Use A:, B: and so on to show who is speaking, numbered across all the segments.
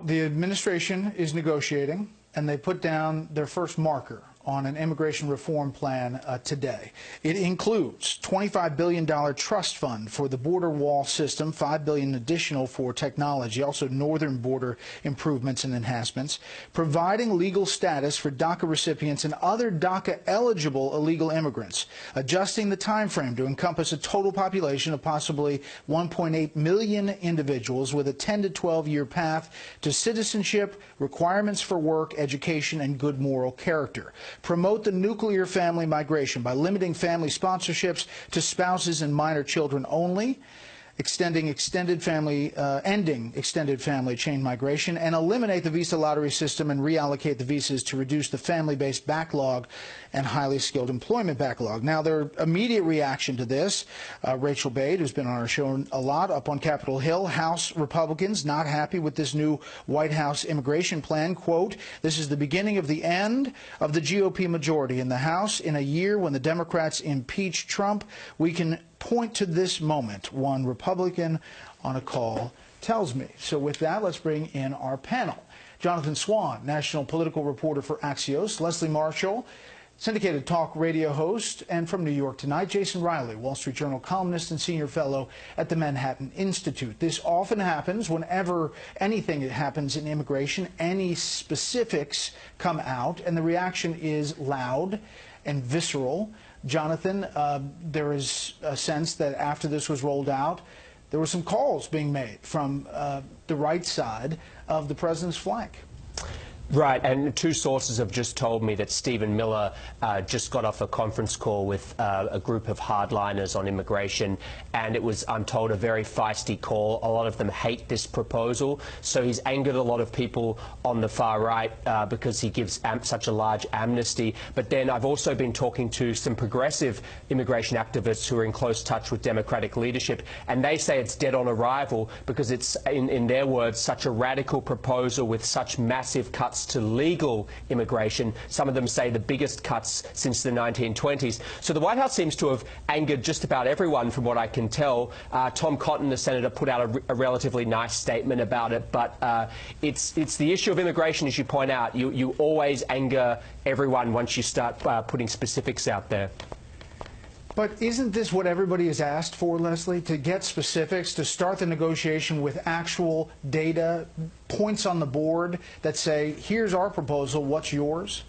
A: The administration is negotiating, and they put down their first marker on an immigration reform plan today. It includes $25 billion trust fund for the border wall system, $5 billion additional for technology, also northern border improvements and enhancements, providing legal status for DACA recipients and other DACA-eligible illegal immigrants, adjusting the time frame to encompass a total population of possibly 1.8 million individuals with a 10 to 12-year path to citizenship, requirements for work, education, and good moral character. Promote the nuclear family migration by limiting family sponsorships to spouses and minor children only, ending extended family chain migration, and eliminate the visa lottery system and reallocate the visas to reduce the family-based backlog and highly skilled employment backlog. Now, their immediate reaction to this, Rachel Bade, who's been on our show a lot, up on Capitol Hill, House Republicans not happy with this new White House immigration plan. Quote, "This is the beginning of the end of the GOP majority in the House. In a year when the Democrats impeach Trump, we can point to this moment," one Republican on a call tells me. So with that, let's bring in our panel. Jonathan Swan, national political reporter for Axios; Leslie Marshall, syndicated talk radio host; and from New York tonight, Jason Riley, Wall Street Journal columnist and senior fellow at the Manhattan Institute. This often happens whenever anything happens in immigration. Any specifics come out, and the reaction is loud and visceral. Jonathan, there is a sense that after this was rolled out, there were some calls being made from the right side of the president's flank.
B: Right, and two sources have just told me that Stephen Miller just got off a conference call with a group of hardliners on immigration, and it was, I'm told, a very feisty call. A lot of them hate this proposal, so he's angered a lot of people on the far right because he gives such a large amnesty. But then I've also been talking to some progressive immigration activists who are in close touch with Democratic leadership, and they say it's dead on arrival because it's, in their words, such a radical proposal with such massive cuts to legal immigration. Some of them say the biggest cuts since the 1920s. So the White House seems to have angered just about everyone, from what I can tell. Tom Cotton, the senator, put out a relatively nice statement about it, but it's the issue of immigration, as you point out. You always anger everyone once you start putting specifics out there.
A: But isn't this what everybody has asked for, Leslie, to get specifics, to start the negotiation with actual data, points on the board that say, here's our proposal, what's yours?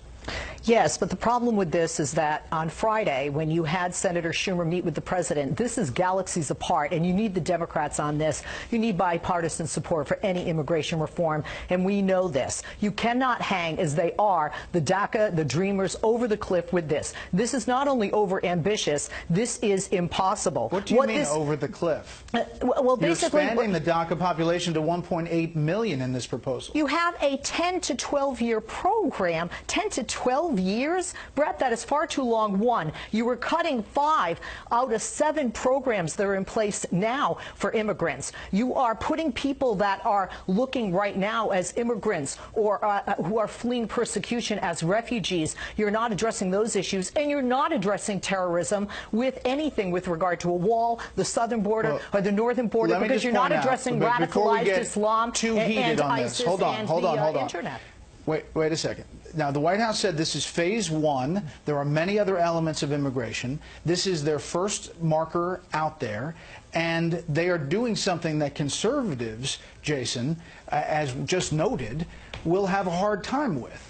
C: Yes, but the problem with this is that on Friday, when you had Senator Schumer meet with the president, this is galaxies apart, and you need the Democrats on this. You need bipartisan support for any immigration reform, and we know this. You cannot hang, as they are, the DACA, the Dreamers, over the cliff with this. This is not only over-ambitious, this is impossible.
A: What do you mean over the cliff?
C: Well, basically,
A: you're expanding the DACA population to 1.8 million in this proposal.
C: You have a 10 to 12-year program, 10 to 12 years, Brett, that is far too long. One, you were cutting 5 out of 7 programs that are in place now for immigrants. You are putting people that are looking right now as immigrants or who are fleeing persecution as refugees. You're not addressing those issues, and you're not addressing terrorism with anything with regard to a wall, the southern border, or the northern border, because you're not addressing radicalized Islam and ISIS and the internet.
A: Wait a second. Now, the White House said this is phase 1. There are many other elements of immigration. This is their first marker out there, and they are doing something that conservatives, Jason, as just noted, will have a hard time with.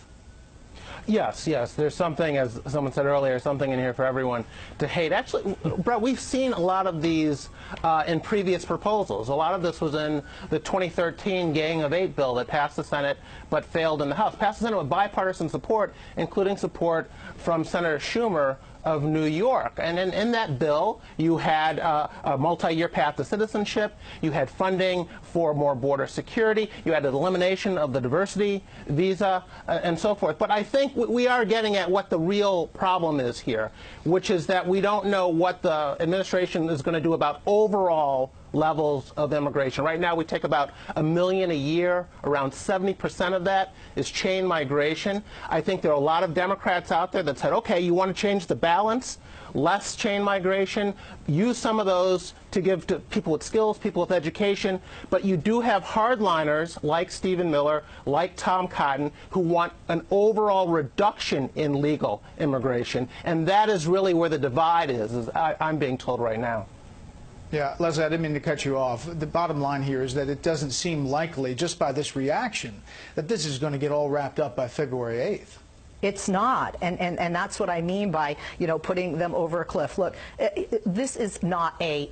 D: Yes, yes. There's something, as someone said earlier, something in here for everyone to hate. Actually, Brett, we've seen a lot of these in previous proposals. A lot of this was in the 2013 Gang of 8 bill that passed the Senate but failed in the House. Passed the Senate with bipartisan support, including support from Senator Schumer of New York. And in that bill, you had a multi-year path to citizenship, you had funding for more border security, you had an elimination of the diversity visa, and so forth. But I think we are getting at what the real problem is here, which is that we don't know what the administration is going to do about overall levels of immigration. Right now we take about 1 million a year. Around 70% of that is chain migration. I think there are a lot of Democrats out there that said, okay, you want to change the balance, less chain migration, use some of those to give to people with skills, people with education, but you do have hardliners like Stephen Miller, like Tom Cotton, who want an overall reduction in legal immigration, and that is really where the divide is I'm being told right now.
A: Yeah, Leslie, I didn't mean to cut you off. The bottom line here is that it doesn't seem likely, just by this reaction, that this is going to get all wrapped up by February 8th.
C: It's not, and that's what I mean by, putting them over a cliff. Look, this is not a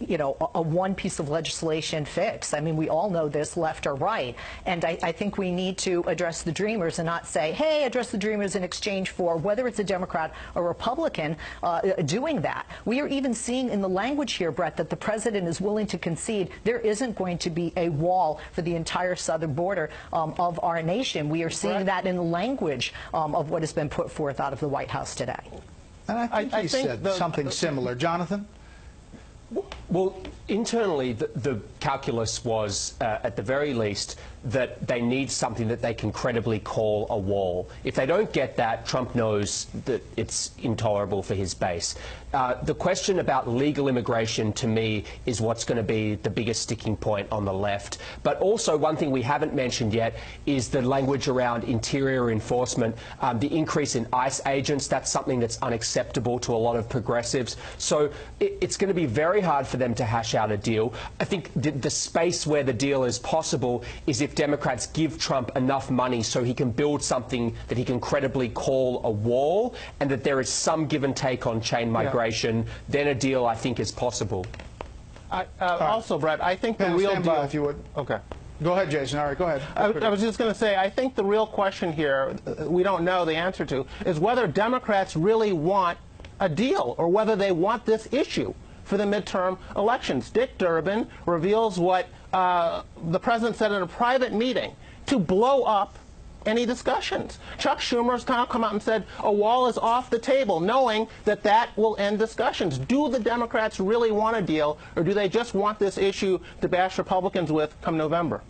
C: one piece of legislation fix. I mean, we all know this, left or right, and I think we need to address the dreamers and not say, hey, address the dreamers in exchange for whether it's a Democrat or Republican doing that. We are even seeing in the language here, Brett, that the president is willing to concede there isn't going to be a wall for the entire southern border of our nation. We are seeing that in the language of what has been put forth out of the White House today.
A: And I think he said something similar. Jonathan?
B: Well, internally, the calculus was, at the very least, that they need something that they can credibly call a wall. If they don't get that, Trump knows that it's intolerable for his base. The question about legal immigration, to me, is what's going to be the biggest sticking point on the left. But also, one thing we haven't mentioned yet is the language around interior enforcement, the increase in ICE agents. That's something that's unacceptable to a lot of progressives. So it's going to be very hard for them to hash out a deal. I think the space where the deal is possible is if Democrats give Trump enough money so he can build something that he can credibly call a wall, and that there is some give and take on chain migration, then a deal, I think, is possible.
D: Also, Brett, I think the real deal...
A: if you would.
D: Okay.
A: Go ahead, Jason. All right, go ahead.
D: I was just going to say, I think the real question here, we don't know the answer to, is whether Democrats really want a deal or whether they want this issue for the midterm elections. Dick Durbin reveals what the president said in a private meeting to blow up any discussions. Chuck Schumer's kind of come out and said a wall is off the table, knowing that that will end discussions. Do the Democrats really want a deal, or do they just want this issue to bash Republicans with come November?